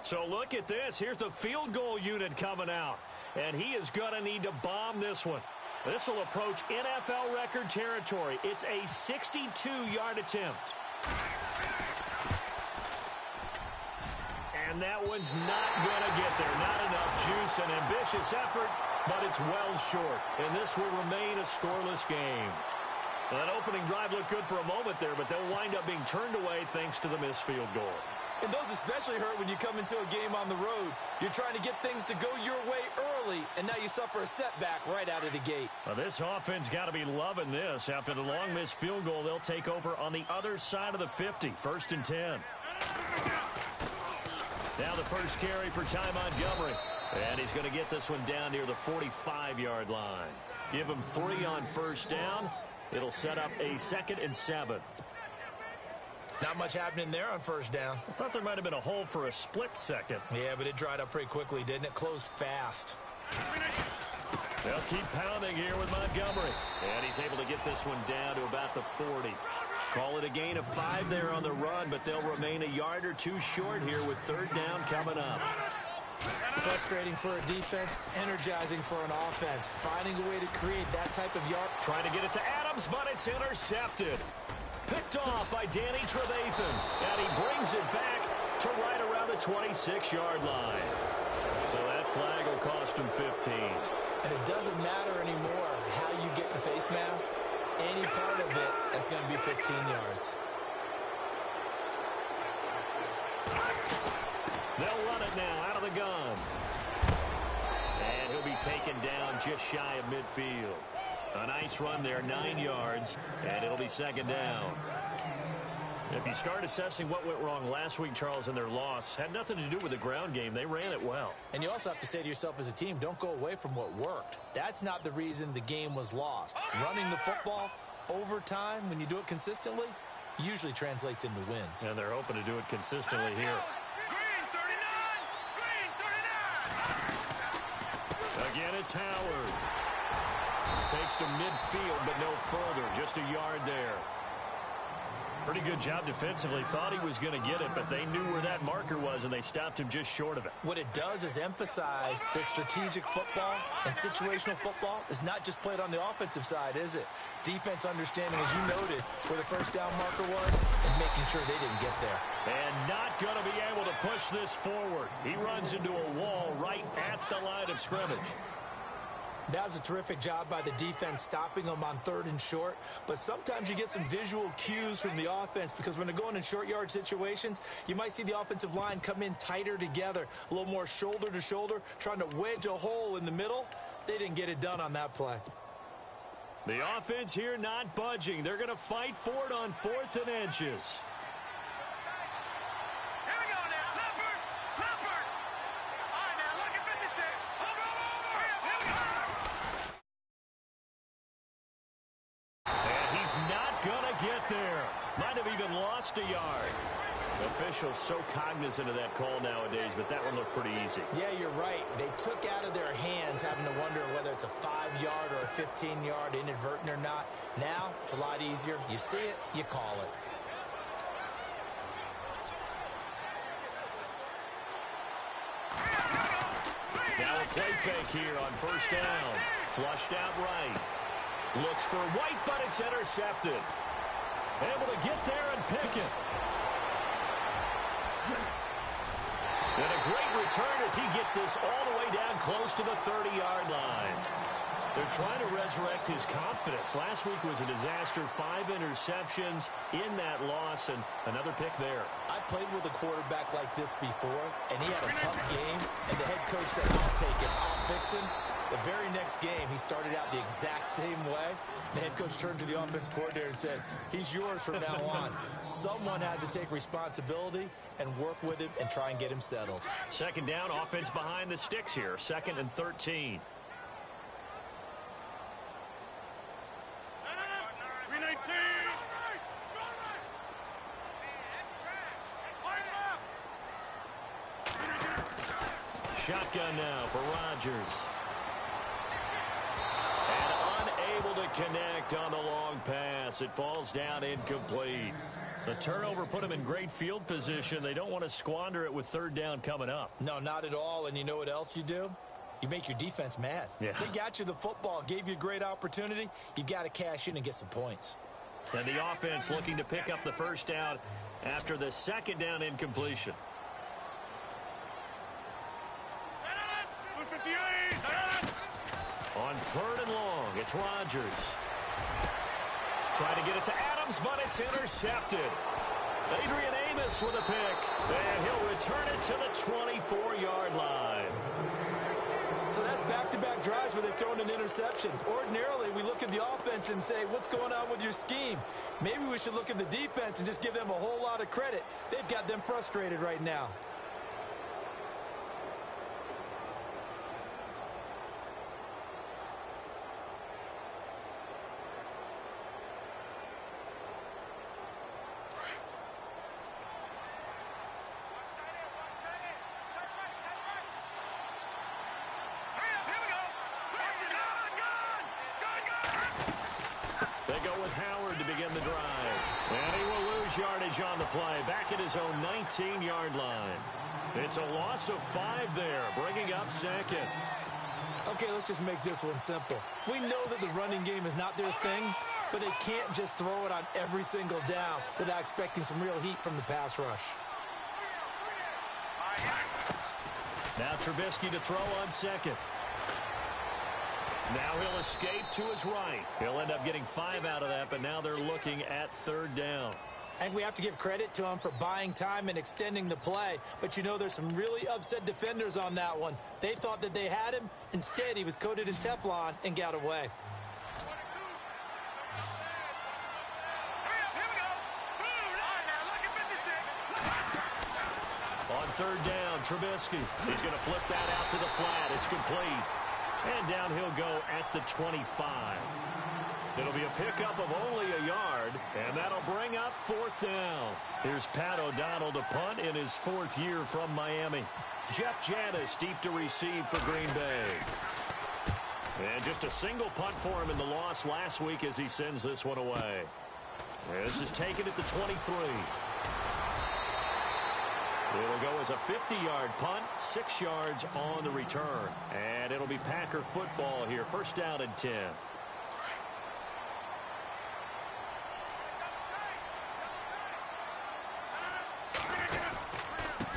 So look at this. Here's the field goal unit coming out. And he is going to need to bomb this one. This will approach NFL record territory. It's a 62-yard attempt. And that one's not going to get there. Not enough juice. An ambitious effort, but it's well short. And this will remain a scoreless game. Well, that opening drive looked good for a moment there, but they'll wind up being turned away thanks to the missed field goal. And those especially hurt when you come into a game on the road. You're trying to get things to go your way early, and now you suffer a setback right out of the gate. Well, this offense got to be loving this. After the long missed field goal, they'll take over on the other side of the 50, 1st and 10. Now the first carry for Ty Montgomery. And he's going to get this one down near the 45-yard line. Give him 3 on first down. It'll set up a 2nd and 7. Not much happening there on first down. I thought there might have been a hole for a split second. Yeah, but it dried up pretty quickly, didn't it? Closed fast. They'll keep pounding here with Montgomery. And he's able to get this one down to about the 40. Call it a gain of 5 there on the run, but they'll remain a yard or 2 short here with 3rd down coming up. Frustrating for a defense, energizing for an offense. Finding a way to create that type of yard. Trying to get it to Adams, but it's intercepted. Picked off by Danny Trevathan. And he brings it back to right around the 26-yard line. So that flag will cost him 15. And it doesn't matter anymore how you get the face mask. Any part of it is going to be 15 yards. They'll run it now out of the gun. And he'll be taken down just shy of midfield. A nice run there, 9 yards, and it'll be 2nd down. If you start assessing what went wrong last week, Charles, in their loss, had nothing to do with the ground game. They ran it well. And you also have to say to yourself as a team, don't go away from what worked. That's not the reason the game was lost. Running the football over time, when you do it consistently, usually translates into wins. And they're hoping to do it consistently here. Again, it's Howard. Takes to midfield, but no further. Just a yard there. Pretty good job defensively. Thought he was going to get it, but they knew where that marker was, and they stopped him just short of it. What it does is emphasize that strategic football and situational football is not just played on the offensive side, is it? Defense understanding, as you noted, where the first down marker was and making sure they didn't get there. And not going to be able to push this forward. He runs into a wall right at the line of scrimmage. That was a terrific job by the defense stopping them on 3rd and short. But sometimes you get some visual cues from the offense because when they're going in short yard situations, you might see the offensive line come in tighter together, a little more shoulder to shoulder, trying to wedge a hole in the middle. They didn't get it done on that play. The offense here not budging. They're going to fight for it on 4th and inches. Not gonna get there. Might have even lost a yard. Officials so cognizant of that call nowadays, but that one looked pretty easy. Yeah, you're right. They took out of their hands having to wonder whether it's a 5-yard or a 15-yard inadvertent or not. Now, it's a lot easier. You see it, you call it. Now a play fake here on first down. Flushed out right. Looks for White, but it's intercepted. Able to get there and pick it. And a great return as he gets this all the way down close to the 30-yard line. They're trying to resurrect his confidence. Last week was a disaster. 5 interceptions in that loss, and another pick there. I played with a quarterback like this before, and he had a tough game, and the head coach said, I'll take him, I'll fix him. The very next game, he started out the exact same way. The head coach turned to the offense coordinator and said, he's yours from now on. Someone has to take responsibility and work with him and try and get him settled. 2nd down, offense behind the sticks here. 2nd and 13. Shotgun now for Rodgers. And unable to connect on the long pass. It falls down incomplete. The turnover put them in great field position. They don't want to squander it with third down coming up. No, not at all. And you know what else you do? You make your defense mad. Yeah. They got you the football, gave you a great opportunity. You got to cash in and get some points. And the offense looking to pick up the first down after the second down incompletion. On third and long, it's Rodgers. Trying to get it to Adams, but it's intercepted. Adrian Amos with a pick, and he'll return it to the 24-yard line. So that's back-to-back drives where they've thrown an interception. Ordinarily, we look at the offense and say, what's going on with your scheme? Maybe we should look at the defense and just give them a whole lot of credit. They've got them frustrated right now. Yardage on the play, back at his own 19-yard line. It's a loss of 5 there, bringing up second. Okay, let's just make this one simple. We know that the running game is not their thing, but they can't just throw it on every single down without expecting some real heat from the pass rush. Now Trubisky to throw on second. Now he'll escape to his right. He'll end up getting 5 out of that, but now they're looking at third down. I think we have to give credit to him for buying time and extending the play. But, you know, there's some really upset defenders on that one. They thought that they had him. Instead, he was coated in Teflon and got away. On third down, Trubisky. He's going to flip that out to the flat. It's complete. And down he'll go at the 25. It'll be a pickup of only a yard, and that'll bring up fourth down. Here's Pat O'Donnell to punt in his 4th year from Miami. Jeff Janis deep to receive for Green Bay. And just a single punt for him in the loss last week as he sends this one away. This is taken at the 23. It'll go as a 50-yard punt, 6 yards on the return. And it'll be Packer football here, first down and 10.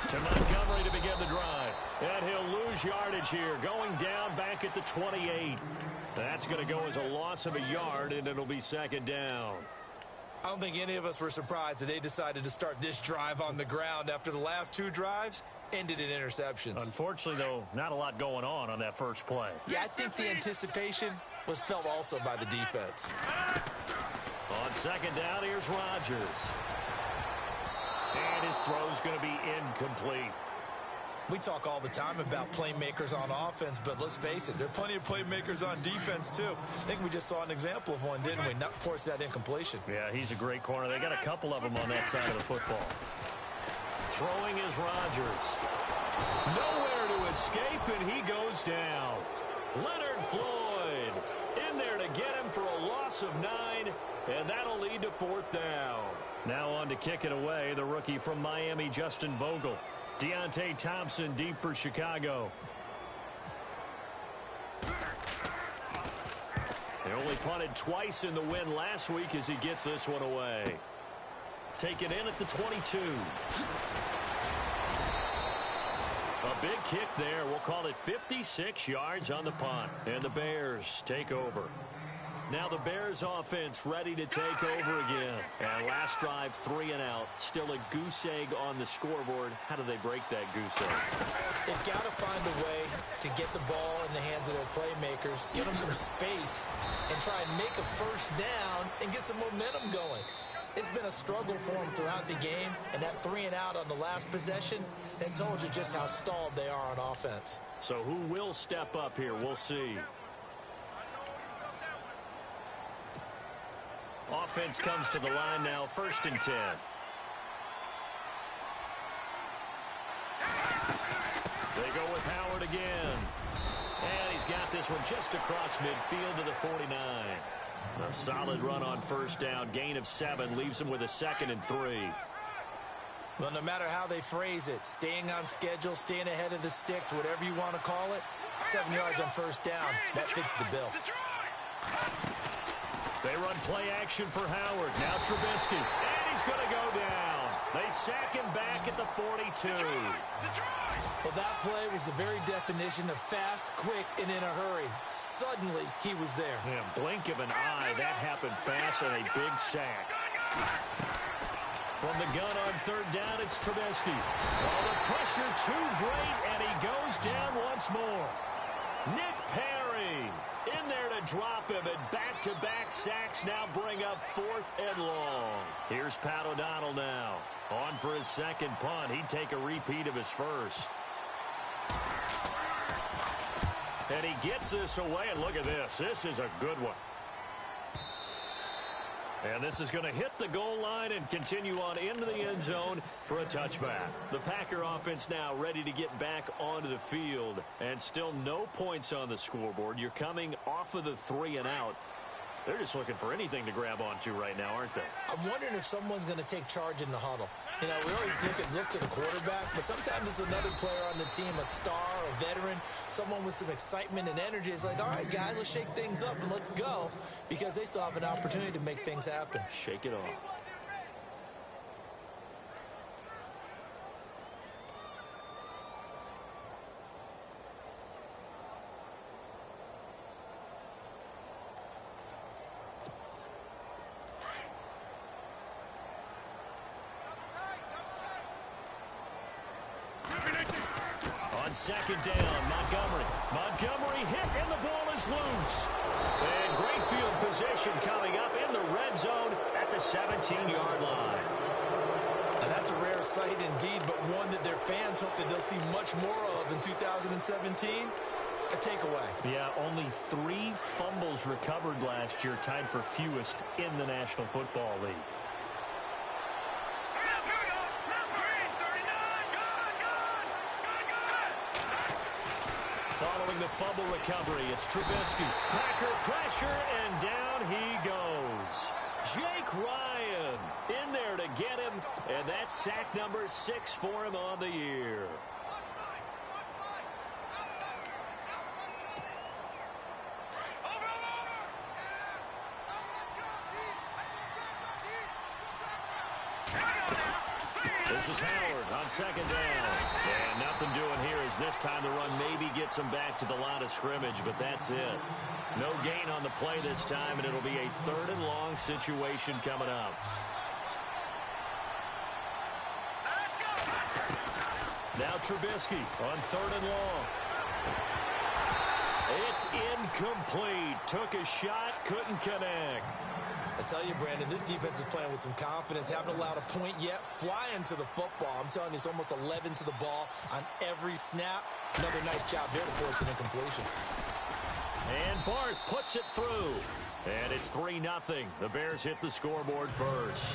To Montgomery to begin the drive. And he'll lose yardage here, going down back at the 28. That's going to go as a loss of a yard, and it'll be second down. I don't think any of us were surprised that they decided to start this drive on the ground after the last 2 drives ended in interceptions. Unfortunately, though, not a lot going on that first play. Yeah, I think the anticipation was felt also by the defense. On second down, here's Rodgers. And his throw's going to be incomplete. We talk all the time about playmakers on offense, but let's face it, there are plenty of playmakers on defense, too. I think we just saw an example of one, didn't we? Not force that incompletion. Yeah, he's a great corner. They got a couple of them on that side of the football. Throwing is Rodgers. Nowhere to escape, and he goes down. Leonard Floyd in there to get him for a loss of 9, and that'll lead to fourth down. Now on to kick it away, the rookie from Miami, Justin Vogel. Deontay Thompson deep for Chicago. They only punted twice in the win last week as he gets this one away. Taken in at the 22. A big kick there. We'll call it 56 yards on the punt. And the Bears take over. Now the Bears offense ready to take over again. And last drive, 3 and out. Still a goose egg on the scoreboard. How do they break that goose egg? They've got to find a way to get the ball in the hands of their playmakers, get them some space, and try and make a first down and get some momentum going. It's been a struggle for them throughout the game, and that 3 and out on the last possession, that told you just how stalled they are on offense. So who will step up here? We'll see. Offense comes to the line now, 1st and 10. They go with Howard again. And he's got this this one just across midfield to the 49. A solid run on first down. Gain of 7 leaves him with a 2nd and 3. Well, no matter how they phrase it, staying on schedule, staying ahead of the sticks, whatever you want to call it, 7 yards on first down, that fits the bill. They run play action for Howard. Now Trubisky, and he's going to go down. They sack him back at the 42. Well, that play was the very definition of fast, quick, and in a hurry. Suddenly, he was there. Yeah, blink of an eye. That happened fast and a big sack. From the gun on third down, it's Trubisky. Oh, the pressure too great, and he goes down once more. Nick Perry in there to drop him, and back-to-back sacks now bring up 4th and long. Here's Pat O'Donnell now. On for his second punt. He'd take a repeat of his first. And he gets this away, and look at this. This is a good one. And this is going to hit the goal line and continue on into the end zone for a touchback. The Packer offense now ready to get back onto the field. And still no points on the scoreboard. You're coming off of the 3 and out. They're just looking for anything to grab onto right now, aren't they? I'm wondering if someone's going to take charge in the huddle. You know, we always look to the quarterback, but sometimes it's another player on the team, a star, a veteran, someone with some excitement and energy. It's like, all right, guys, let's shake things up and let's go, because they still have an opportunity to make things happen. Shake it off. Second down, Montgomery hit, and the ball is loose. And great field position coming up in the red zone at the 17-yard line. And that's a rare sight indeed, but one that their fans hope that they'll see much more of in 2017. A takeaway. Yeah, only 3 fumbles recovered last year, tied for fewest in the National Football League. Following the fumble recovery, it's Trubisky. Packer pressure, and down he goes. Jake Ryan in there to get him, and that's sack number 6 for him on the year. This is Howard on second down. And nothing doing here as this time the run maybe gets him back to the line of scrimmage, but that's it. No gain on the play this time, and it'll be a 3rd and long situation coming up. Now Trubisky on 3rd and long. It's incomplete. Took a shot, couldn't connect. I tell you, Brandon, this defense is playing with some confidence. Haven't allowed a point yet. Flying to the football. I'm telling you, it's almost 11 to the ball on every snap. Another nice job there to force an incompletion. And Barth puts it through. And it's 3-0. The Bears hit the scoreboard first.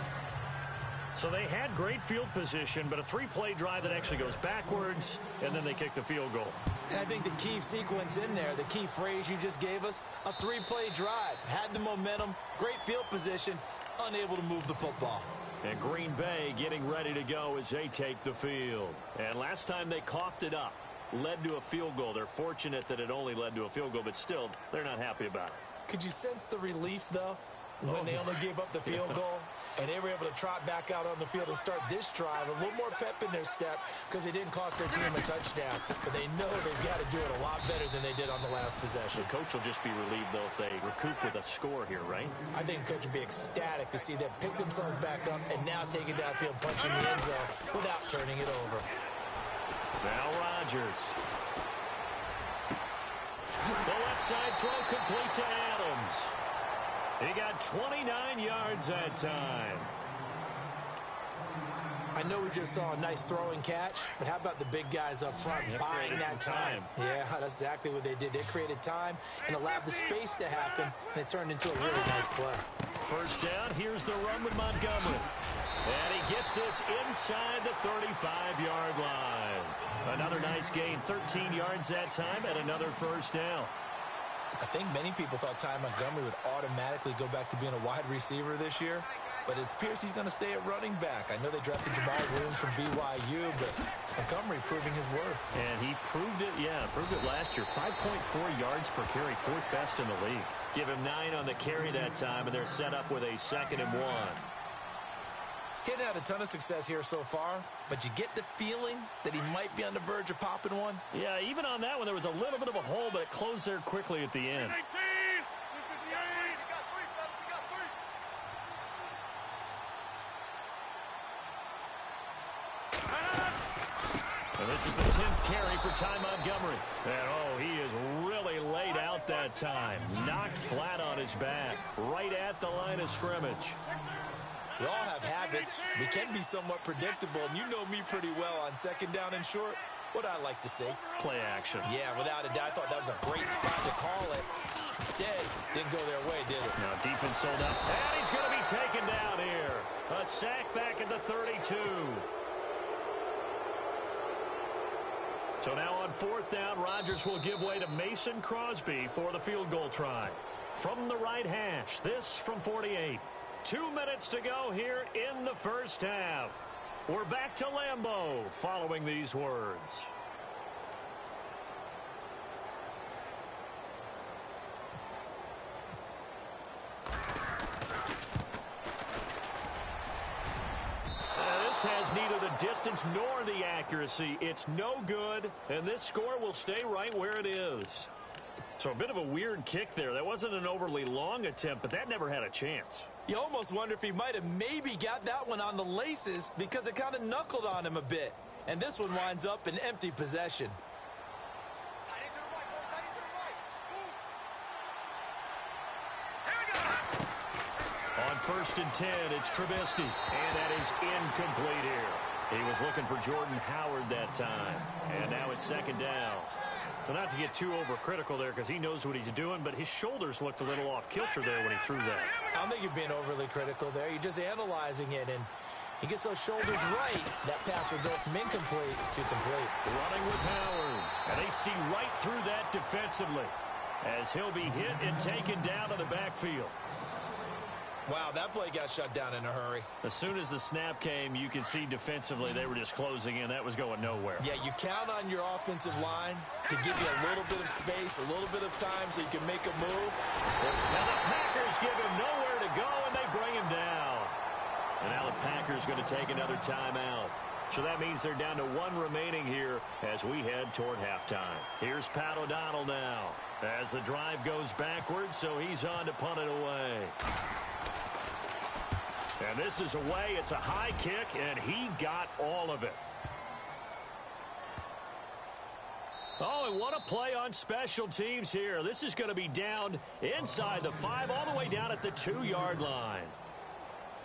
So they had great field position, but a 3-play drive that actually goes backwards, and then they kick the field goal. And I think the key sequence in there, the key phrase you just gave us, a 3-play drive. Had the momentum, great field position, unable to move the football. And Green Bay getting ready to go as they take the field. And last time they coughed it up, led to a field goal. They're fortunate that it only led to a field goal, but still, they're not happy about it. Could you sense the relief, though, when they only gave up the field goal? And they were able to trot back out on the field and start this drive. A little more pep in their step because they didn't cost their team a touchdown. But they know they've got to do it a lot better than they did on the last possession. The coach will just be relieved, though, if they recoup with a score here, right? I think the coach will be ecstatic to see them pick themselves back up and now take it downfield, punching the end zone without turning it over. Now Rodgers. The left side throw complete to Adams. He got 29 yards that time. I know we just saw a nice throw and catch, but how about the big guys up front buying that time? Yeah, that's exactly what they did. They created time and allowed the space to happen, and it turned into a really nice play. First down, here's the run with Montgomery. And he gets this inside the 35-yard line. Another nice gain, 13 yards that time, and another first down. I think many people thought Ty Montgomery would automatically go back to being a wide receiver this year, but it appears he's going to stay at running back. I know they drafted Jamal Williams from BYU, but Montgomery proving his worth. And he proved it, proved it last year. 5.4 yards per carry, fourth best in the league. Give him 9 on the carry that time, and they're set up with a 2nd and 1. He hadn't had a ton of success here so far, but you get the feeling that he might be on the verge of popping one. Yeah, even on that one, there was a little bit of a hole, but it closed there quickly at the end. And this is the 10th carry for Ty Montgomery. And, he is really laid out that time. Knocked flat on his back, right at the line of scrimmage. We all have habits. We can be somewhat predictable, and you know me pretty well on 2nd down and short. What I like to see. Play action. Yeah, without a doubt. I thought that was a great spot to call it. Instead, didn't go their way, did it? Now defense sold up. And he's going to be taken down here. A sack back at the 32. So now on 4th down, Rodgers will give way to Mason Crosby for the field goal try. From the right hash, this from 48. 2 minutes to go here in the first half. We're back to Lambeau following these words. This has neither the distance nor the accuracy. It's no good, and this score will stay right where it is. So a bit of a weird kick there. That wasn't an overly long attempt, but that never had a chance. You almost wonder if he might have maybe got that one on the laces because it kind of knuckled on him a bit. And this one winds up in empty possession. On 1st and 10, it's Trubisky, and that is incomplete here. He was looking for Jordan Howard that time, and now it's 2nd down. Well, not to get too overcritical there because he knows what he's doing, but his shoulders looked a little off kilter there when he threw that. I don't think you're being overly critical there. You're just analyzing it, and he gets those shoulders right. That pass will go from incomplete to complete. Running with Howard, and they see right through that defensively as he'll be hit and taken down to the backfield. Wow, that play got shut down in a hurry. As soon as the snap came, you could see defensively they were just closing in. That was going nowhere. Yeah, you count on your offensive line to give you a little bit of space, a little bit of time so you can make a move. Now the Packers give him nowhere to go, and they bring him down. And now the Packers going to take another timeout. So that means they're down to 1 remaining here as we head toward halftime. Here's Pat O'Donnell now as the drive goes backwards, so he's on to punt it away. And this is away. It's a high kick, and he got all of it. Oh, and what a play on special teams here. This is going to be down inside the 5, all the way down at the 2-yard line.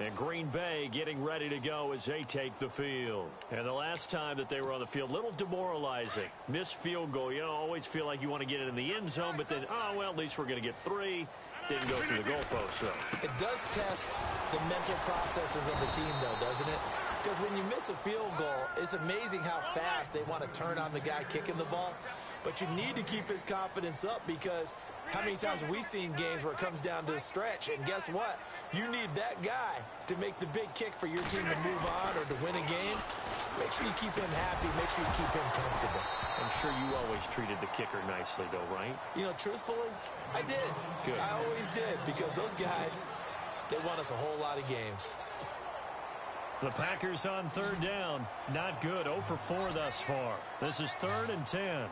And Green Bay getting ready to go as they take the field. And the last time that they were on the field, a little demoralizing. Missed field goal. You always feel like you want to get it in the end zone, but then, well, at least we're going to get 3. Didn't go through the goalpost, so. It does test the mental processes of the team, though, doesn't it? Because when you miss a field goal, it's amazing how fast they want to turn on the guy kicking the ball. But you need to keep his confidence up because how many times have we seen games where it comes down to the stretch? And guess what? You need that guy to make the big kick for your team to move on or to win a game. Make sure you keep him happy. Make sure you keep him comfortable. I'm sure you always treated the kicker nicely, though, right? You know, truthfully, I did. Good. I always did because those guys, they won us a whole lot of games. The Packers on 3rd down. Not good. 0 for 4 thus far. This is 3rd and 10.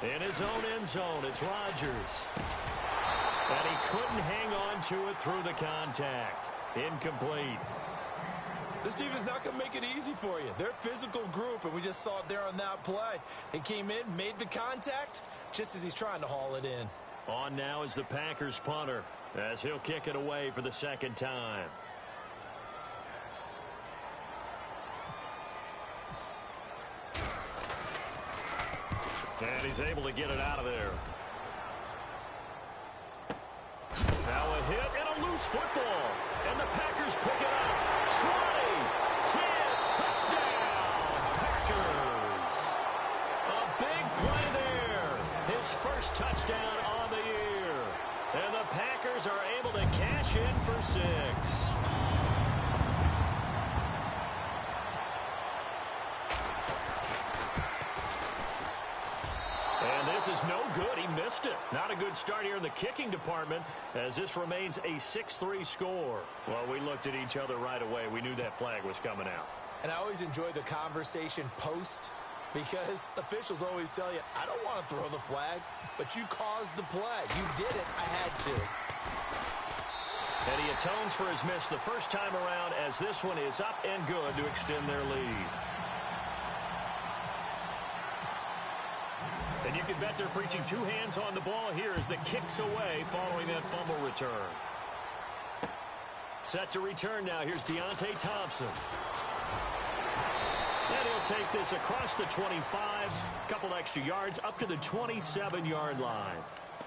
In his own end zone, it's Rodgers. And he couldn't hang on to it through the contact. Incomplete. This team is not going to make it easy for you. They're a physical group, and we just saw it there on that play. He came in, made the contact, just as he's trying to haul it in. On now is the Packers punter, as he'll kick it away for the 2nd time. And he's able to get it out of there. Now a hit and a loose football. And the Packers pick it up. 20. Packers are able to cash in for 6. And this is no good. He missed it. Not a good start here in the kicking department as this remains a 6-3 score. Well, we looked at each other right away. We knew that flag was coming out. And I always enjoy the conversation post because officials always tell you, I don't want to throw the flag, but you caused the play. You did it. I had to. And he atones for his miss the first time around as this one is up and good to extend their lead. And you can bet they're preaching 2 hands on the ball here as the kick's away following that fumble return. Set to return now. Here's Deontay Thompson. And he'll take this across the 25, a couple extra yards up to the 27-yard line.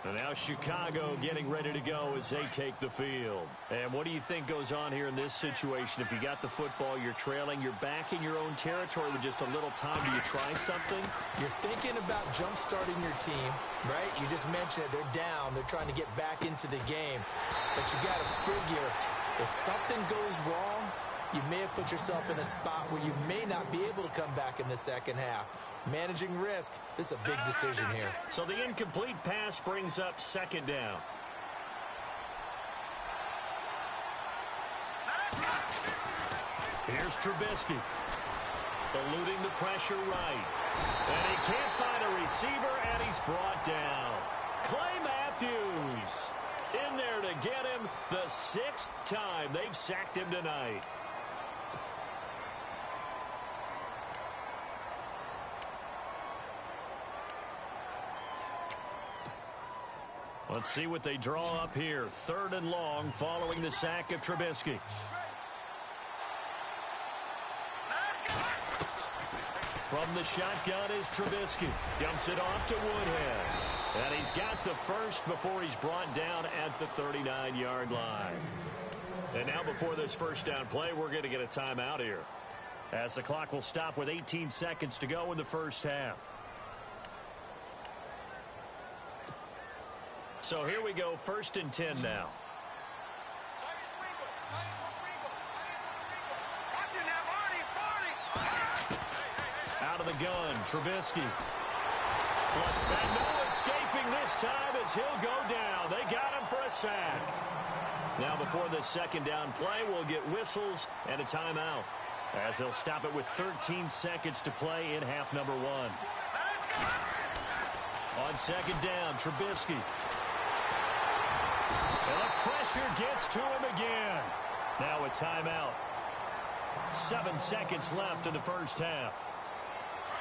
And now Chicago getting ready to go as they take the field. And what do you think goes on here in this situation? If you got the football, you're trailing, you're back in your own territory with just a little time. Do you try something? You're thinking about jump-starting your team, right? You just mentioned it. They're down. They're trying to get back into the game. But you got to figure if something goes wrong, you may have put yourself in a spot where you may not be able to come back in the second half. Managing risk, this is a big decision here. So the incomplete pass brings up second down. Here's Trubisky. Eluding the pressure right. And he can't find a receiver, and he's brought down. Clay Matthews in there to get him the 6th time they've sacked him tonight. Let's see what they draw up here. 3rd and long following the sack of Trubisky. From the shotgun is Trubisky. Dumps it off to Woodhead. And he's got the first before he's brought down at the 39-yard line. And now before this first down play, we're going to get a timeout here, as the clock will stop with 18 seconds to go in the first half. So here we go, 1st and 10 now. Out of the gun, Trubisky. And no escaping this time as he'll go down. They got him for a sack. Now before this second down play, we'll get whistles and a timeout, as they'll stop it with 13 seconds to play in half number 1. On second down, Trubisky. And the pressure gets to him again. Now a timeout. 7 seconds left in the first half.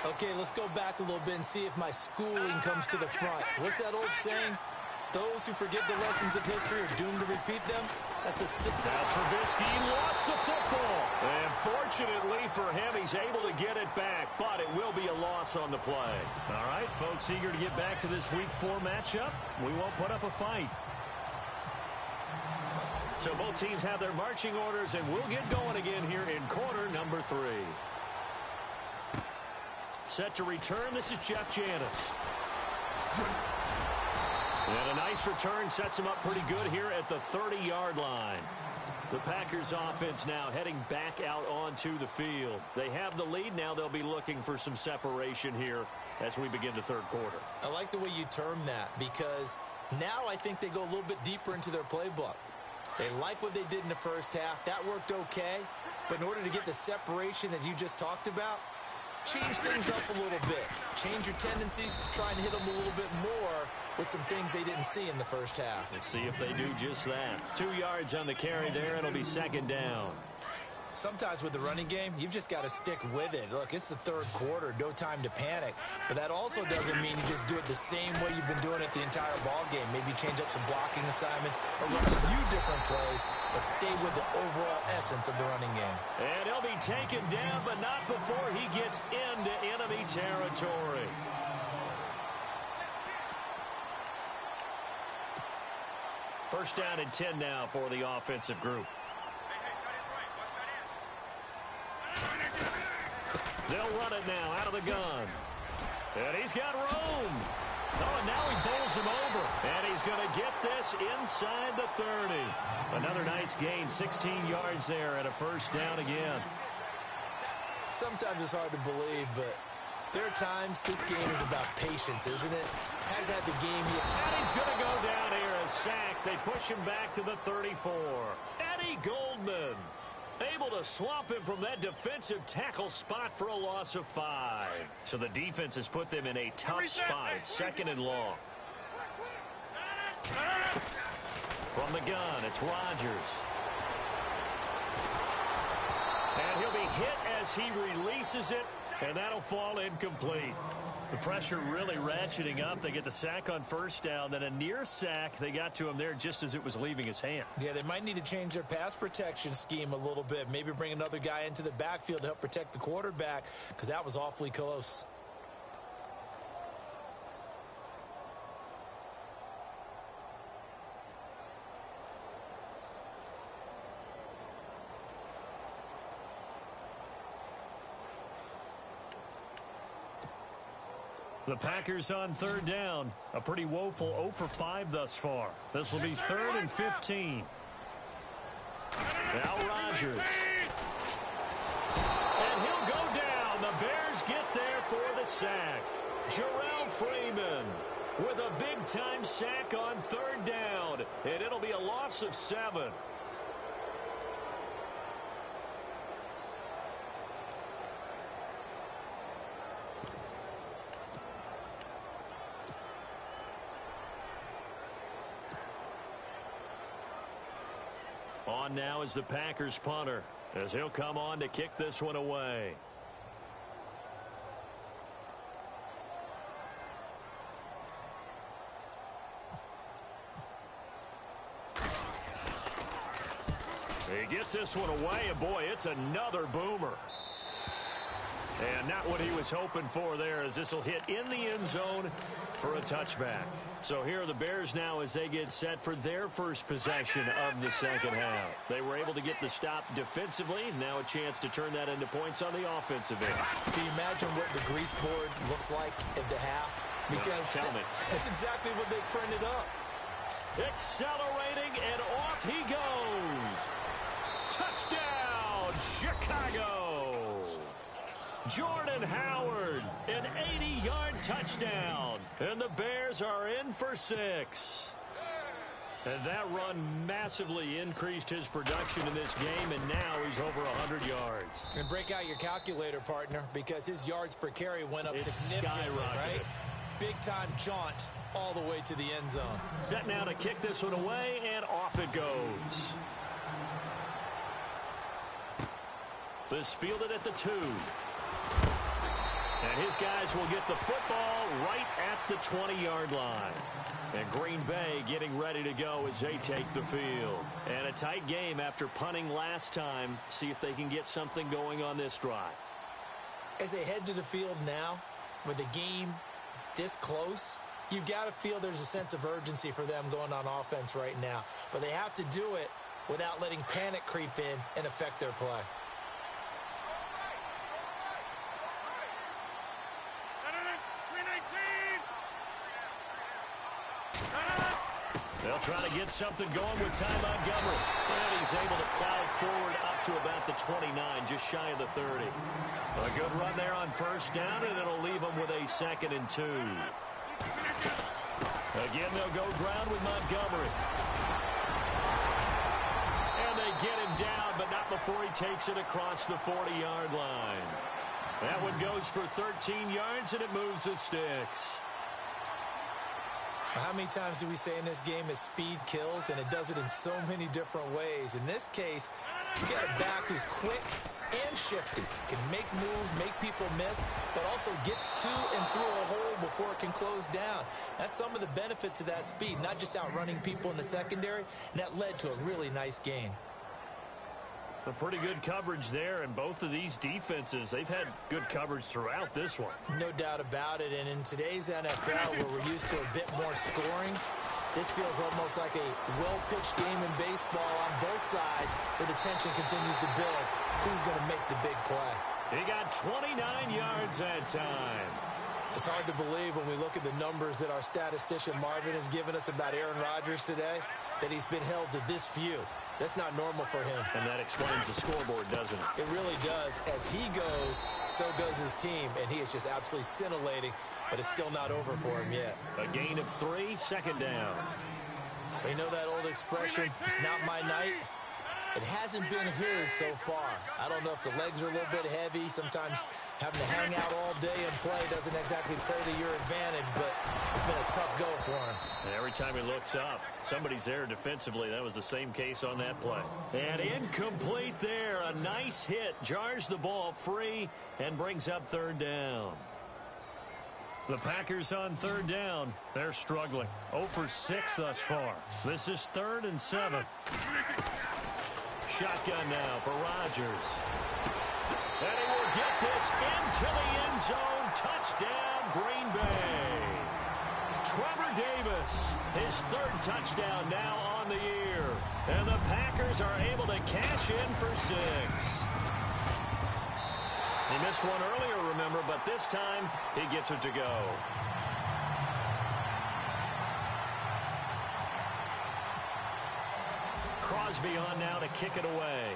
Okay, let's go back a little bit and see if my schooling comes to the front. What's that old saying? Those who forget the lessons of history are doomed to repeat them. That's a sick. Now Trubisky lost the football. And fortunately for him, he's able to get it back, but it will be a loss on the play. All right, folks, eager to get back to this Week 4 matchup. We won't put up a fight. So both teams have their marching orders, and we'll get going again here in quarter number 3. Set to return, this is Jeff Janis. And a nice return sets him up pretty good here at the 30-yard line. The Packers offense now heading back out onto the field. They have the lead. Now they'll be looking for some separation here as we begin the third quarter. I like the way you term that, because now I think they go a little bit deeper into their playbook. They like what they did in the first half. That worked okay. But in order to get the separation that you just talked about, change things up a little bit. Change your tendencies. Try and hit them a little bit more with some things they didn't see in the first half. Let's see if they do just that. 2 yards on the carry there. It'll be second down. Sometimes with the running game, you've just got to stick with it. Look, it's the third quarter, no time to panic. But that also doesn't mean you just do it the same way you've been doing it the entire ball game. Maybe change up some blocking assignments or run a few different plays, but stay with the overall essence of the running game. And he'll be taken down, but not before he gets into enemy territory. First down and 10 now for the offensive group. They'll run it now out of the gun. And he's got room. Oh, and now he bowls him over. And he's going to get this inside the 30. Another nice gain, 16 yards there and a first down again. Sometimes it's hard to believe, but there are times this game is about patience, isn't it? Has had the game yet. And he's going to go down here, a sack. They push him back to the 34. Eddie Goldman able to swamp him from that defensive tackle spot for a loss of 5. So the defense has put them in a tough spot. It's 2nd and long. From the gun, it's Rodgers. And he'll be hit as he releases it, and that'll fall incomplete. The pressure really ratcheting up. They get the sack on first down, then a near sack. They got to him there just as it was leaving his hand. Yeah, they might need to change their pass protection scheme a little bit. Maybe bring another guy into the backfield to help protect the quarterback, because that was awfully close. The Packers on 3rd down. A pretty woeful 0 for 5 thus far. This will be 3rd and 15. Now Rodgers. And he'll go down. The Bears get there for the sack. Jarrell Freeman with a big-time sack on 3rd down. And it'll be a loss of 7. On now is the Packers punter, as he'll come on to kick this one away. He gets this one away, and boy, it's another boomer. And not what he was hoping for there, as this will hit in the end zone for a touchback. So here are the Bears now as they get set for their first possession of the second half. They were able to get the stop defensively. Now a chance to turn that into points on the offensive end. Can you imagine what the grease board looks like at the half? Because tell me. That's exactly what they printed up. Accelerating, and off he goes. Touchdown, Chicago. Jordan Howard, an 80-yard touchdown. And the Bears are in for 6. And that run massively increased his production in this game, and now he's over 100 yards. And break out your calculator, partner, because his yards per carry went up significantly, right? Big-time jaunt all the way to the end zone. Set now to kick this one away, and off it goes. This fielded at the 2. And his guys will get the football right at the 20-yard line. And Green Bay getting ready to go as they take the field. And a tight game after punting last time. See if they can get something going on this drive. As they head to the field now, with the game this close, you've got to feel there's a sense of urgency for them going on offense right now. But they have to do it without letting panic creep in and affect their play. They'll try to get something going with Ty Montgomery. And he's able to plow forward up to about the 29, just shy of the 30. A good run there on first down, and it'll leave them with a 2nd and 2. Again, they'll go ground with Montgomery. And they get him down, but not before he takes it across the 40-yard line. That one goes for 13 yards, and it moves the sticks. How many times do we say in this game that speed kills, and it does it in so many different ways? In this case, you got a back who's quick and shifty, can make moves, make people miss, but also gets to and through a hole before it can close down. That's some of the benefits of that speed, not just outrunning people in the secondary, and that led to a really nice gain. A pretty good coverage there, and both of these defenses, they've had good coverage throughout this one. No doubt about it, and in today's NFL, where we're used to a bit more scoring, this feels almost like a well-pitched game in baseball on both sides, where the tension continues to build. Who's going to make the big play? He got 29 yards that time. It's hard to believe when we look at the numbers that our statistician Marvin has given us about Aaron Rodgers today, that he's been held to this few. That's not normal for him. And that explains the scoreboard, doesn't it? It really does. As he goes, so goes his team, and he is just absolutely scintillating, but it's still not over for him yet. A gain of 3, second down. You know that old expression, it's not my night? It hasn't been his so far. I don't know if the legs are a little bit heavy. Sometimes having to hang out all day and play doesn't exactly play to your advantage, but it's been a tough go for him. And every time he looks up, somebody's there defensively. That was the same case on that play. And incomplete there. A nice hit. Jars the ball free and brings up third down. The Packers on third down. They're struggling. 0 for 6 thus far. This is 3rd and 7. Shotgun now for Rodgers. And he will get this into the end zone. Touchdown, Green Bay. Trevor Davis, his 3rd touchdown now on the year. And the Packers are able to cash in for 6. He missed one earlier, remember, but this time he gets it to go. Crosby on now to kick it away.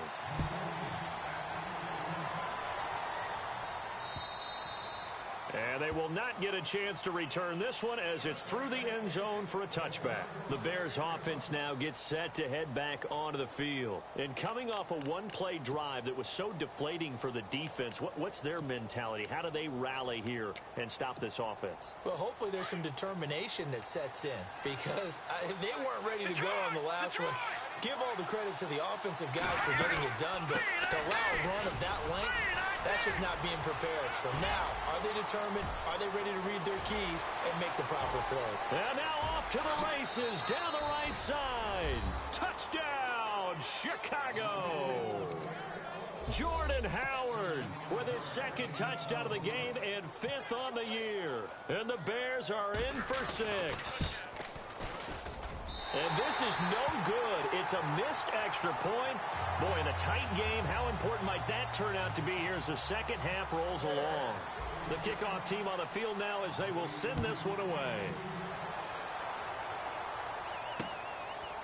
And they will not get a chance to return this one as it's through the end zone for a touchback. The Bears offense now gets set to head back onto the field. And coming off a one-play drive that was so deflating for the defense, what's their mentality? How do they rally here and stop this offense? Well, hopefully there's some determination that sets in because they weren't ready to go on the last one. Give all the credit to the offensive guys for getting it done, but to allow a run of that length, that's just not being prepared. So now, are they determined? Are they ready to read their keys and make the proper play? And now off to the races down the right side. Touchdown, Chicago. Jordan Howard with his 2nd touchdown of the game and 5th on the year. And the Bears are in for 6. And this is no good. It's a missed extra point. Boy, in a tight game, how important might that turn out to be here as the second half rolls along? The kickoff team on the field now as they will send this one away.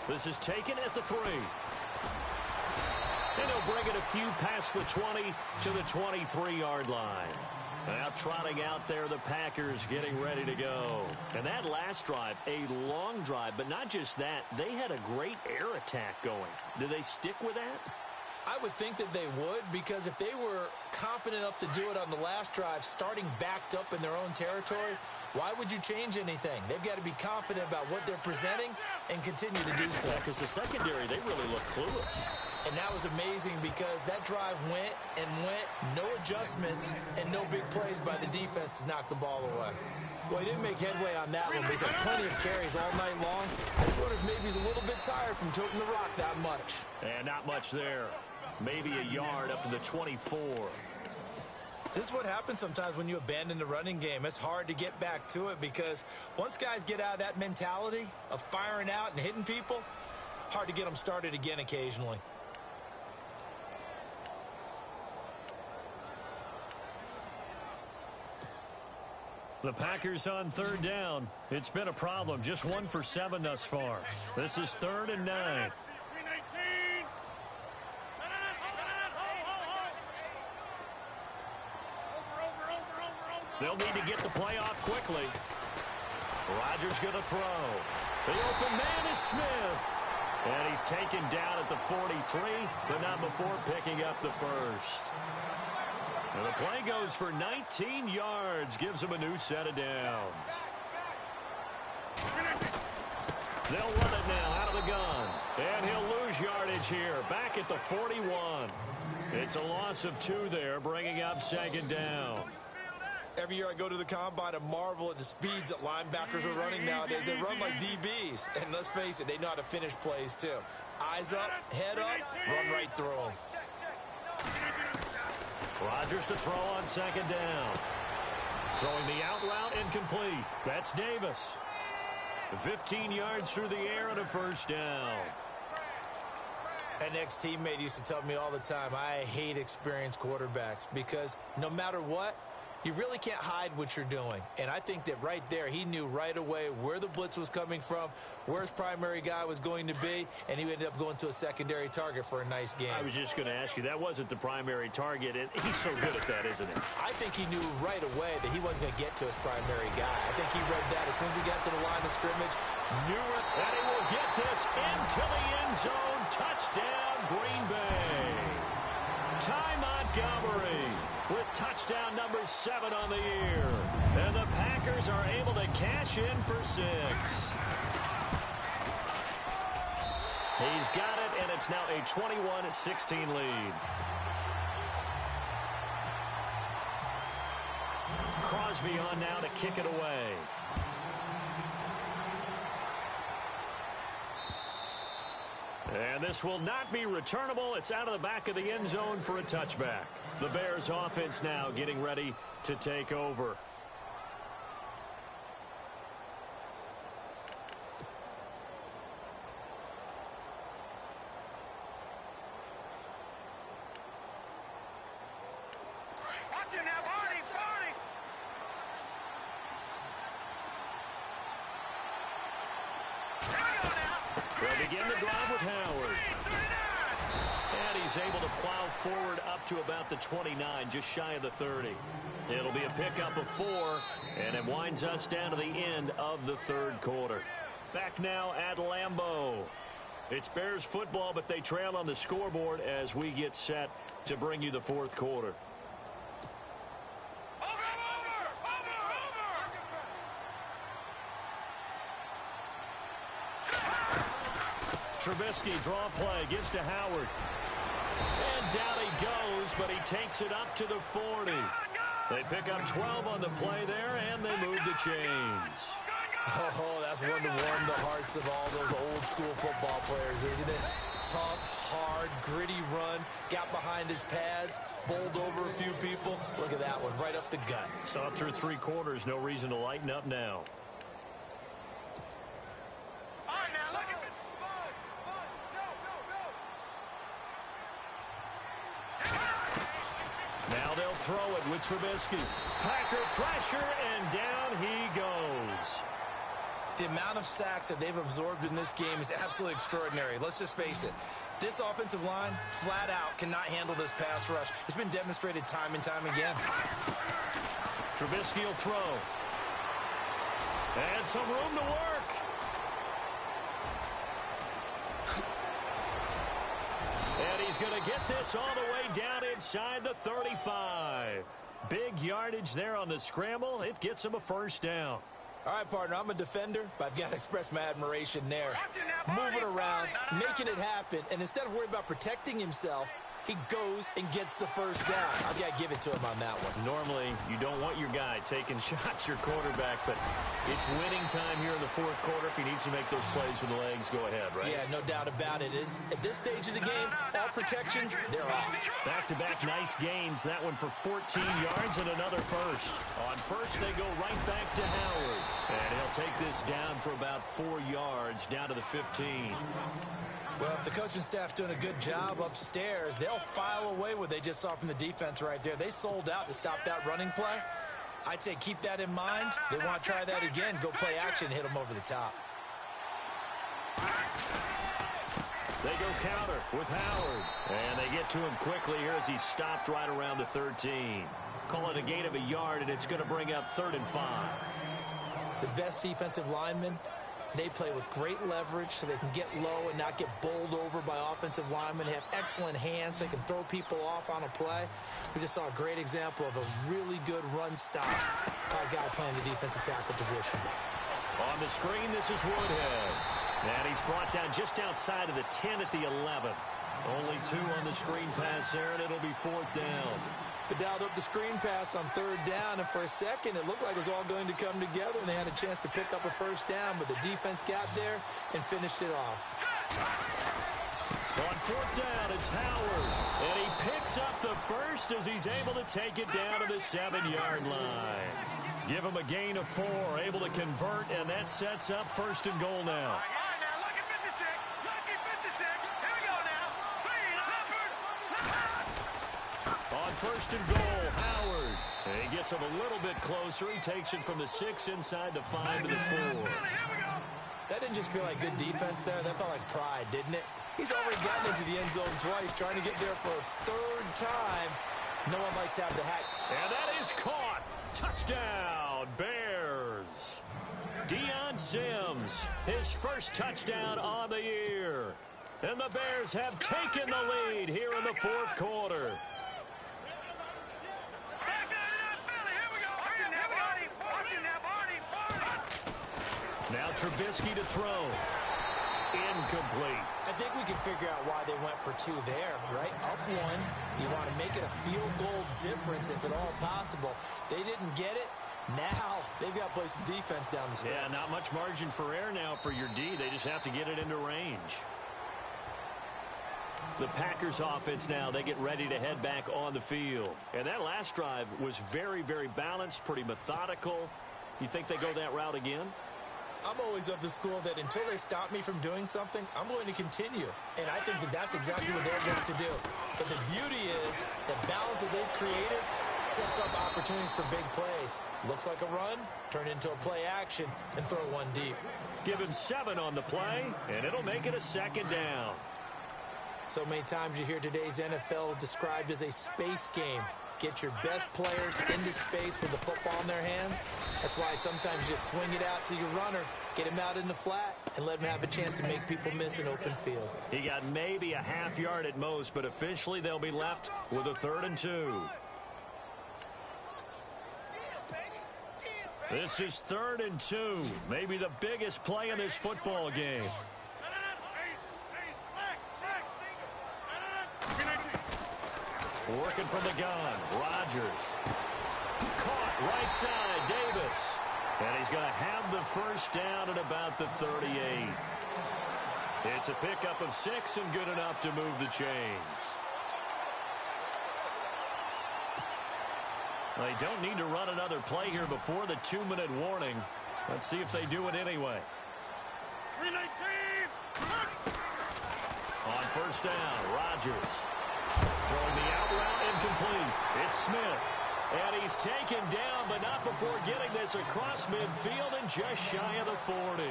This is taken at the 3. And he'll bring it a few past the 20 to the 23-yard line. Now trotting out there, the Packers getting ready to go. And that last drive, a long drive, but not just that. They had a great air attack going. Do they stick with that? I would think that they would, because if they were confident enough to do it on the last drive, starting backed up in their own territory, why would you change anything? They've got to be confident about what they're presenting and continue to do so. Because the secondary, they really look clueless. And that was amazing because that drive went and went, no adjustments, and no big plays by the defense to knock the ball away. Well, he didn't make headway on that one, but he's had plenty of carries all night long. I just wonder if maybe he's a little bit tired from toting the rock that much. And not much there. Maybe a yard up to the 24. This is what happens sometimes when you abandon the running game. It's hard to get back to it because once guys get out of that mentality of firing out and hitting people, hard to get them started again occasionally. The Packers on third down. It's been a problem. Just 1 for 7 thus far. This is 3rd and 9. They'll need to get the play off quickly. Rodgers going to throw. The open man is Smith. And he's taken down at the 43, but not before picking up the first. And the play goes for 19 yards, gives him a new set of downs. They'll run it now out of the gun. And he'll lose yardage here, back at the 41. It's a loss of 2 there, bringing up 2nd down. Every year I go to the combine and marvel at the speeds that linebackers are running nowadays. They run like DBs. And let's face it, they know how to finish plays too. Eyes up, head up, run right through them. Rodgers to throw on 2nd down. Throwing the out route incomplete. That's Davis. 15 yards through the air and a first down. An ex-teammate used to tell me all the time, I hate experienced quarterbacks because no matter what, You really can't hide what you're doing. And I think that right there, he knew right away where the blitz was coming from, where his primary guy was going to be, and he ended up going to a secondary target for a nice game. I was just going to ask you, that wasn't the primary target, and he's so good at that, isn't he? I think he knew right away that he wasn't going to get to his primary guy. I think he read that as soon as he got to the line of scrimmage, knew it. And he will get this into the end zone. Touchdown, Green Bay. Ty Montgomery with touchdown number 7 on the year. And the Packers are able to cash in for 6. He's got it, and it's now a 21-16 lead. Crosby on now to kick it away. And this will not be returnable. It's out of the back of the end zone for a touchback. The Bears offense now getting ready to take over. They'll begin the drive with Howard. And he's able to plow forward up to about the 29, just shy of the 30. It'll be a pickup of 4, and it winds us down to the end of the third quarter. Back now at Lambeau. It's Bears football, but they trail on the scoreboard as we get set to bring you the fourth quarter. Trubisky, draw play, gives to Howard. And down he goes, but he takes it up to the 40. They pick up 12 on the play there, and they move the chains. Oh, that's one to warm the hearts of all those old school football players, isn't it? Tough, hard, gritty run, got behind his pads, bowled over a few people. Look at that one, right up the gut. Saw it through 3 quarters, no reason to lighten up now. Now they'll throw it with Trubisky. Packer pressure, and down he goes. The amount of sacks that they've absorbed in this game is absolutely extraordinary. Let's just face it. This offensive line, flat out, cannot handle this pass rush. It's been demonstrated time and time again. Trubisky will throw. And some room to work. And he's going to get this all the way down inside the 35. Big yardage there on the scramble. It gets him a first down. All right, partner, I'm a defender, but I've got to express my admiration there. Moving around, making it happen, and instead of worrying about protecting himself, he goes and gets the first down. I've got to give it to him on that one. Normally, you don't want your guy taking shots, your quarterback, but it's winning time here in the fourth quarter. If he needs to make those plays with the legs, go ahead, right? Yeah, no doubt about it. At this stage of the game, all protections, they're off. Back-to-back nice gains. That one for 14 yards and another first. On first, they go right back to Howard. And he'll take this down for about 4 yards, down to the 15. Well, if the coaching staff's doing a good job upstairs, they'll file away what they just saw from the defense right there. They sold out to stop that running play. I'd say keep that in mind. They want to try that again, go play action, hit them over the top. They go counter with Howard. And they get to him quickly here as he stopped right around the 13. Call it a gain of a yard, and it's going to bring up 3rd and 5. The best defensive linemen, they play with great leverage so they can get low and not get bowled over by offensive linemen. They have excellent hands. They can throw people off on a play. We just saw a great example of a really good run stop by a guy playing the defensive tackle position. On the screen, this is Woodhead. And he's brought down just outside of the 10 at the 11. Only 2 on the screen pass there, and it'll be 4th down. They dialed up the screen pass on 3rd down, and for a second, it looked like it was all going to come together, and they had a chance to pick up a first down, but the defense got there and finished it off. On 4th down, it's Howard, and he picks up the first as he's able to take it down to the 7-yard line. Give him a gain of 4, able to convert, and that sets up 1st and goal now. On 1st and goal, Howard. And he gets him a little bit closer. He takes it from the 6 inside the 5 to the 4. That didn't just feel like good defense there. That felt like pride, didn't it? He's already gotten into the end zone twice, trying to get there for a third time. No one likes to have the hat. And that is caught. Touchdown, Bears. Deion Sims, his first touchdown on the year. And the Bears have taken the lead here in the fourth quarter. Now Trubisky to throw. Incomplete. I think we can figure out why they went for 2 there, right? Up 1. You want to make it a field goal difference if at all possible. They didn't get it. Now they've got to play some defense down the stretch. Yeah, not much margin for error now for your D. They just have to get it into range. The Packers offense now, they get ready to head back on the field. And that last drive was very, very balanced, pretty methodical. You think they go that route again? I'm always of the school that until they stop me from doing something, I'm going to continue. And I think that that's exactly what they're going to do. But the beauty is the balance that they've created sets up opportunities for big plays. Looks like a run, turn into a play action, and throw 1 deep. Give him 7 on the play, and it'll make it a second down. So many times you hear today's NFL described as a space game. Get your best players into space with the football in their hands. That's why sometimes you just swing it out to your runner, get him out in the flat, and let him have a chance to make people miss an open field. He got maybe a half yard at most, but officially they'll be left with a 3rd and 2. This is 3rd and 2, maybe the biggest play in this football game. Working from the gun, Rodgers. Caught right side, Davis. And he's going to have the first down at about the 38. It's a pickup of 6 and good enough to move the chains. They don't need to run another play here before the 2-minute warning. Let's see if they do it anyway. On first down, Rodgers. Throwing the out route incomplete. It's Smith. And he's taken down, but not before getting this across midfield and just shy of the 40.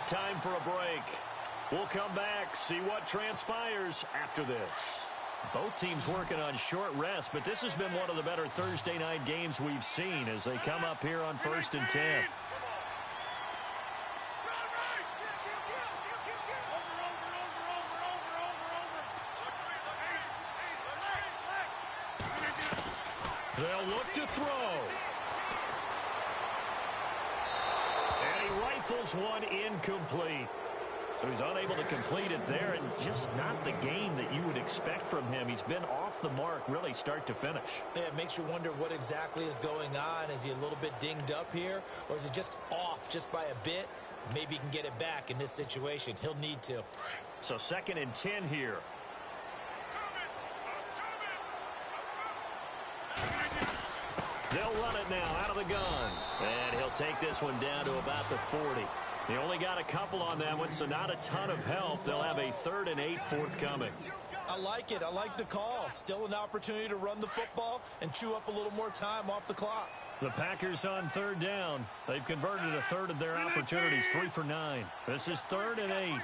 Time for a break. We'll come back, see what transpires after this. Both teams working on short rest, but this has been one of the better Thursday night games we've seen as they come up here on 1st and 10. They'll look to throw. And he rifles one incomplete. So he's unable to complete it there, and just not the game that you would expect from him. He's been off the mark really start to finish. Yeah, it makes you wonder what exactly is going on. Is he a little bit dinged up here, or is it just off just by a bit? Maybe he can get it back in this situation. He'll need to. So 2nd and 10 here. They'll run it now out of the gun. And he'll take this one down to about the 40. They only got a couple on that one, so not a ton of help. They'll have a 3rd and 8 forthcoming. I like it. I like the call. Still an opportunity to run the football and chew up a little more time off the clock. The Packers on 3rd down. They've converted a 3rd of their opportunities, 3 for 9. This is 3rd and 8.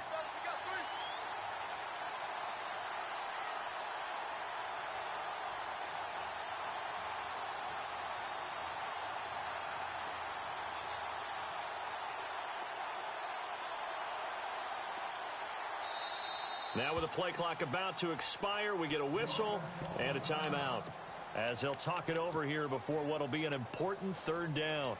Now with the play clock about to expire, we get a whistle and a timeout as they'll talk it over here before what will be an important 3rd down.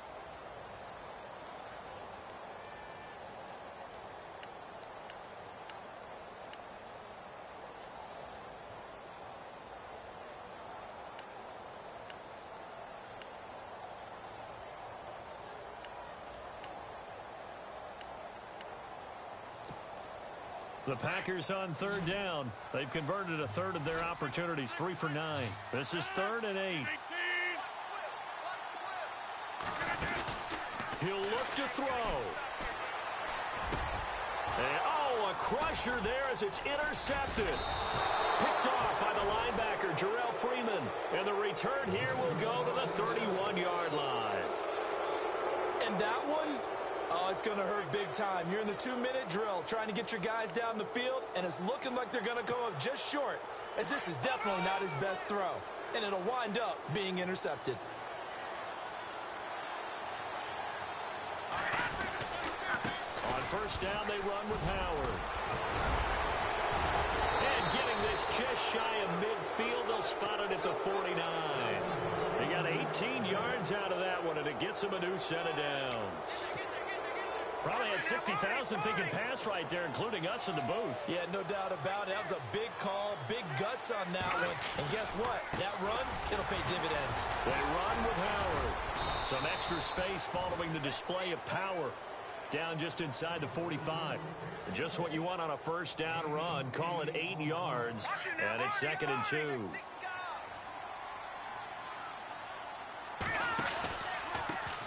The Packers on 3rd down. They've converted a 3rd of their opportunities, 3 for 9. This is 3rd and 8. He'll look to throw. And, a crusher there as it's intercepted. Picked off by the linebacker, Jarrell Freeman. And the return here will go to the 31-yard line. And that one, oh, it's going to hurt big time. You're in the 2-minute drill trying to get your guys down the field, and it's looking like they're going to come up just short, as this is definitely not his best throw, and it'll wind up being intercepted. On first down, they run with Howard. And getting this just shy of midfield, they'll spot it at the 49. They got 18 yards out of that one, and it gets them a new set of downs. Probably had 60,000 thinking pass right there, including us in the booth. Yeah, no doubt about it. That was a big call, big guts on that one. And guess what? That run, it'll pay dividends. They run with Howard. Some extra space following the display of power. Down just inside the 45. Just what you want on a first down run. Call it 8 yards, and it's 2nd and 2.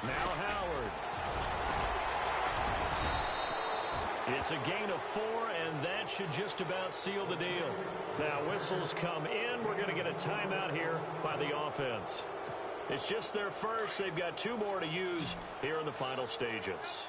Now Howard. It's a gain of 4, and that should just about seal the deal. Now whistles come in. We're going to get a timeout here by the offense. It's just their first. They've got 2 more to use here in the final stages.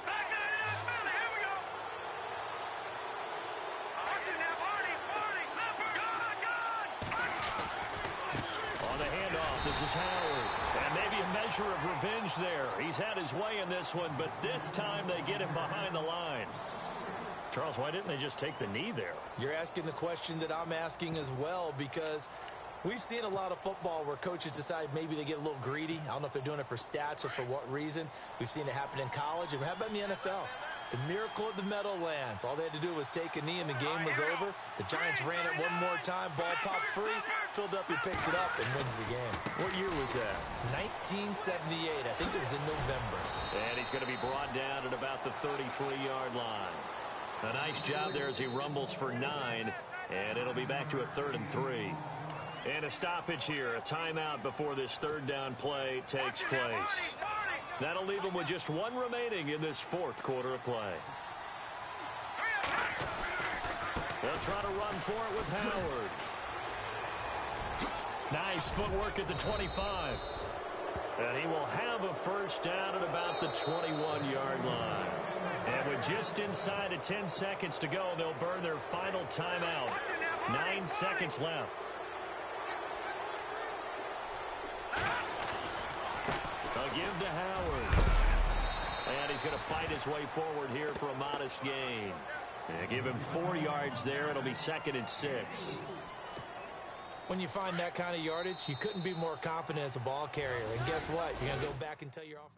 On the handoff, this is Howard. And maybe a measure of revenge there. He's had his way in this one, but this time they get him behind the line. Charles, why didn't they just take the knee there? You're asking the question that I'm asking as well, because we've seen a lot of football where coaches decide maybe they get a little greedy. I don't know if they're doing it for stats or for what reason. We've seen it happen in college. And how about in the NFL? The miracle of the Meadowlands. All they had to do was take a knee and the game was over. The Giants ran it one more time. Ball popped free. Philadelphia picks it up and wins the game. What year was that? 1978. I think it was in November. And he's going to be brought down at about the 33-yard line. A nice job there as he rumbles for 9. And it'll be back to a 3rd and 3. And a stoppage here. A timeout before this 3rd down play takes place. That'll leave them with just 1 remaining in this 4th quarter of play. They'll try to run for it with Howard. Nice footwork at the 25. And he will have a first down at about the 21-yard line. And with just inside of 10 seconds to go, they'll burn their final timeout. 9 seconds left. They'll give to Howard. And he's going to fight his way forward here for a modest gain. And give him 4 yards there. It'll be 2nd and 6. When you find that kind of yardage, you couldn't be more confident as a ball carrier. And guess what? You're going to go back and tell your offense.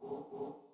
you.